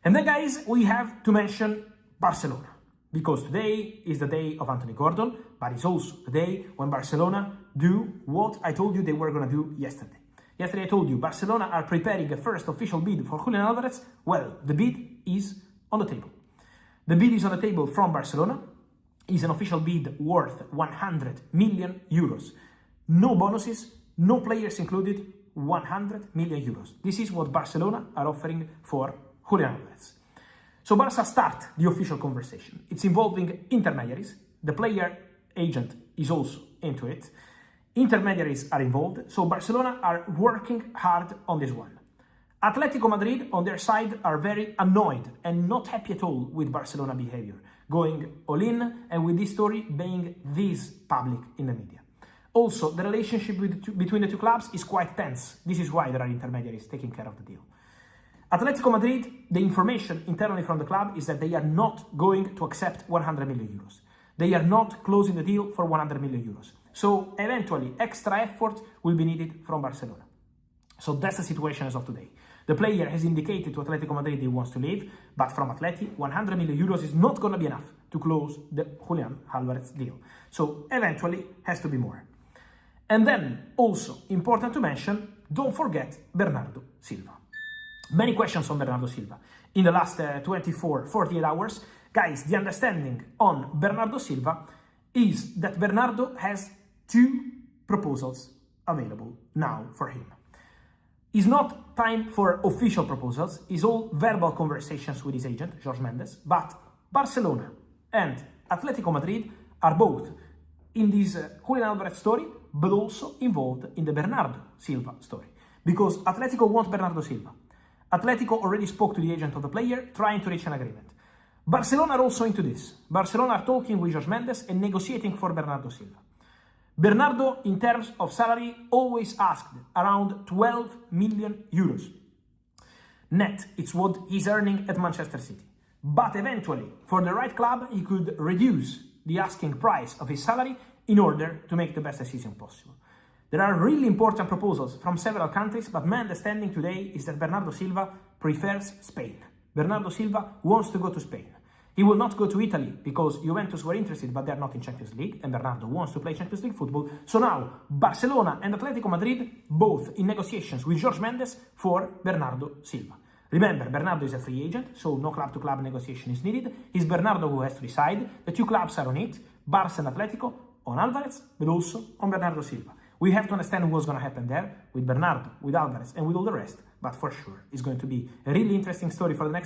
And then, guys, we have to mention Barcelona, because today is the day of Anthony Gordon, but it's also the day when Barcelona do what I told you they were going to do yesterday. Yesterday I told you Barcelona are preparing a first official bid for Julian Alvarez. Well, the bid is on the table. The bid is on the table from Barcelona. It's an official bid worth 100 million euros. No bonuses, no players included, 100 million euros. This is what Barcelona are offering for Julian Alvarez. So Barca start the official conversation. It's involving intermediaries. The player agent is also into it. Intermediaries are involved, so Barcelona are working hard on this one. Atletico Madrid, on their side, are very annoyed and not happy at all with Barcelona behavior, going all in and with this story being this public in the media. Also, the relationship between the two clubs is quite tense. This is why there are intermediaries taking care of the deal. Atletico Madrid, the information internally from the club is that they are not going to accept 100 million euros. They are not closing the deal for 100 million euros. So eventually, extra effort will be needed from Barcelona. So that's the situation as of today. The player has indicated to Atletico Madrid he wants to leave, but from Atleti, 100 million euros is not going to be enough to close the Julian Alvarez deal. So eventually, has to be more. And then, also important to mention, don't forget Bernardo Silva. Many questions on Bernardo Silva. In the last 48 hours, guys, the understanding on Bernardo Silva is that Bernardo has 2 proposals available now for him. It's not time for official proposals, it's all verbal conversations with his agent, Jorge Mendes, but Barcelona and Atletico Madrid are both in this Julian Alvarez story, but also involved in the Bernardo Silva story. Because Atletico wants Bernardo Silva. Atletico already spoke to the agent of the player, trying to reach an agreement. Barcelona are also into this. Barcelona are talking with Jorge Mendes and negotiating for Bernardo Silva. Bernardo, in terms of salary, always asked around 12 million euros. Net, it's what he's earning at Manchester City. But eventually, for the right club, he could reduce the asking price of his salary in order to make the best decision possible. There are really important proposals from several countries, but my understanding today is that Bernardo Silva prefers Spain. Bernardo Silva wants to go to Spain. He will not go to Italy because Juventus were interested, but they're not in Champions League, and Bernardo wants to play Champions League football. So now, Barcelona and Atletico Madrid, both in negotiations with Jorge Mendes for Bernardo Silva. Remember, Bernardo is a free agent, so no club-to-club negotiation is needed. It's Bernardo who has to decide. The 2 clubs are on it, Barca and Atletico, on Alvarez, but also on Bernardo Silva. We have to understand what's going to happen there with Bernardo, with Alvarez, and with all the rest. But for sure, it's going to be a really interesting story for the next day.